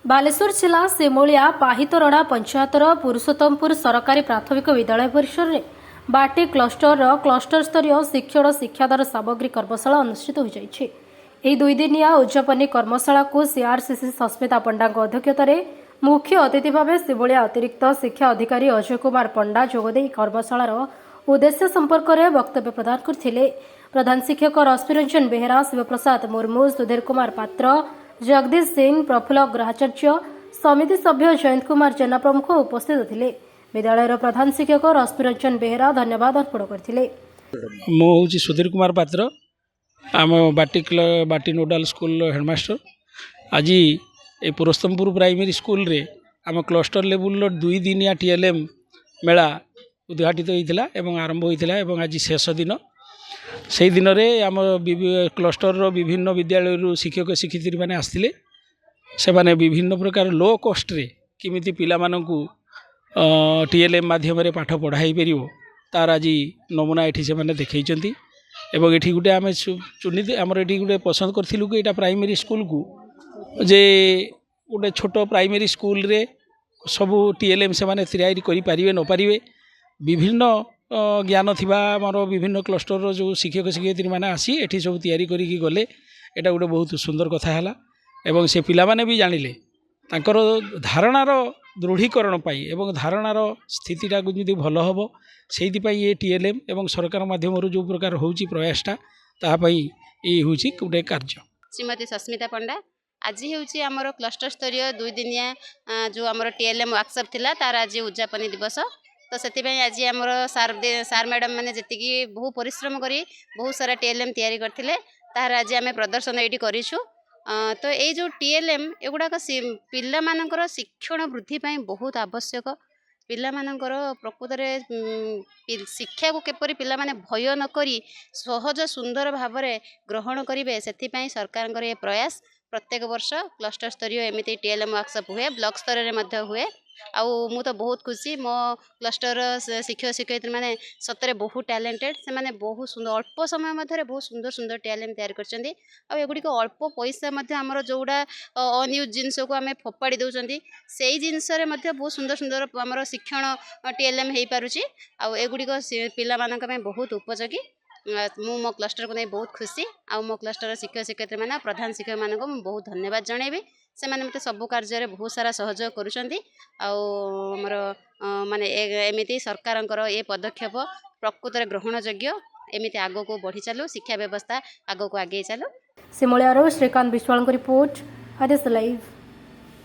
बालेश्वर जिला सेमोलिया पाहितरड़ा पंचायतर पुरुषोत्तमपुर सरकारी प्राथमिक विद्यालय परिसर में बाटी क्लस्टर स्तरीय शिक्षण शिक्षादार सामग्री कर्मशाला अनुष्ठित हो जाइछि। ଏହି ଦୁଇଦିନିଆ ଉଦ୍ଯାପନୀ କର୍ମଶାଳାକୁ ସିଆର୍ସିସି ସସ୍ମିତା ପଣ୍ଡାଙ୍କ ଅଧ୍ୟକ୍ଷତାରେ ମୁଖ୍ୟ ଅତିଥି ଭାବେ ସେଭଳିଆ ଅତିରିକ୍ତ ଶିକ୍ଷା ଅଧିକାରୀ ଅଜୟ କୁମାର ପଣ୍ଡା ଯୋଗଦେଇ କର୍ମଶାଳାର ଉଦ୍ଦେଶ୍ୟ ସମ୍ପର୍କରେ ବକ୍ତବ୍ୟ ପ୍ରଦାନ କରିଥିଲେ। ପ୍ରଧାନ ଶିକ୍ଷକ ରଶ୍ମିରଞ୍ଜନ ବେହେରା, ଶିବପ୍ରସାଦ ମୁର୍ମୁ, ସୁଧୀର କୁମାର ପାତ୍ର, ଜଗଦୀଶ ସିଂ, ପ୍ରଫୁଲ୍ଲ ଗ୍ରହାଚାର୍ଯ୍ୟ, ସମିତି ସଭ୍ୟ ଜୟନ୍ତ କୁମାର ଜେନା ପ୍ରମୁଖ ଉପସ୍ଥିତ ଥିଲେ। ବିଦ୍ୟାଳୟର ପ୍ରଧାନ ଶିକ୍ଷକ ରଶ୍ମିରଞ୍ଜନ ବେହେରା ଧନ୍ୟବାଦ ଅର୍ପଣ କରିଥିଲେ। ମୁଁ ହେଉଛି ସୁଧୀର କୁମାର ପାତ୍ର, आम बाटी नोडाल स्कूल हेडमास्टर। आज ये पुरुषोत्तमपुर प्राइमरी स्कूल रे आम क्लस्टर लेवल दुई दिनिया टीएलएम मेला उद्घाटित होता एवं आरंभ होता एवं आज शेष दिन से दिन में आम क्लस्टर विभिन्न विद्यालय शिक्षक शिक्षयित्री मैंने आसते से विभिन्न प्रकार लो कॉस्ट रे किमिति पिला मानकु टीएलएम माध्यम पाठ पढ़ाई पार तार आज नमूना ये से देखते एवं ये गोटे आम चुनी आमर ये गोटे पसंद करूँ कि यहाँ प्राइमरी स्कूल को जे गोटे छोट प्राइमरी स्कूल रे सबू टीएलएम से माने तैयारी करें नपारे विभिन्न ज्ञान थिबा आमर विभिन्न क्लस्टर जो शिक्षक शिक्षयित्री मैंने आसी एठी सब तैयारी करिकी गले एटा गोटे बहुत सुंदर कथा है एवं से पिला माने भी जानिले तांकर धारणार दृढ़ीकरण पाई एवं धारणार स्थितिटा जदि भल हम से ये टीएलएम एवं सरकार माध्यम जो प्रकार होची प्रयासटा तापाई ये होची गोटे कार्य। श्रीमती सस्मिता पंडा आज हूँ आमर क्लस्टर स्तरीय दुई दिनिया जो आमर टीएलएम वर्कशॉप थिला तार आज उद्यापनी दिवस तो से आज आमर सार मैडम मैंने जी बहु परिश्रम करी बहुत सारा टीएलएम तैयारी करथिले तार आज आम प्रदर्शन ये करूँ। तो ये जो टीएलएम एगुड़ाक पिला मानकर शिक्षण वृद्धि पाई बहुत आवश्यक। पिला मानकर प्रकृत में शिक्षा को केपरि पिला माने भय न करी सहज सुंदर भाव में ग्रहण करेंगे से सरकार ये प्रयास प्रत्येक वर्ष क्लस्टर स्तरीय एमती टीएलएम वर्कशॉप हुए ब्लॉक स्तर में हुए मु तो बहुत खुशी मो क्लस्टर शिक्षक शिक्षयित्री मैंने सतरे बहुत टैलेंटेड से माने बहुत सुंदर अल्प समय मध्य बहुत सुंदर सुंदर टीएलएम तैयारी करछन्ती एगुड़िक अल्प पैसा मध्य जोड़ा अनयूज जिनस को आम फोपाड़ी दौरान से जिनस बहुत सुंदर सुंदर आमर शिक्षण टीएलएम हो पारुछि एगुड़िक पिला मानक बहुत उपयोगी। मु मो क्लस्टर को नहीं बहुत खुशी मो क्लस्टर शिक्षक शिक्षयित्री मैंने प्रधान शिक्षक मानक बहुत धन्यवाद जनइबी से माने मते सब कार्य बहुत सारा सहयोग करुछन्ती आमर माने एमिति सरकारंकर ये पदक्षेप प्रकृत में ग्रहण योग्य एमिति आगो को बढ़ी चलू शिक्षा व्यवस्था आगो को आगे चलू। सिमोलियारो श्रीकांत विश्वाल रिपोर्ट आदेश लाइव।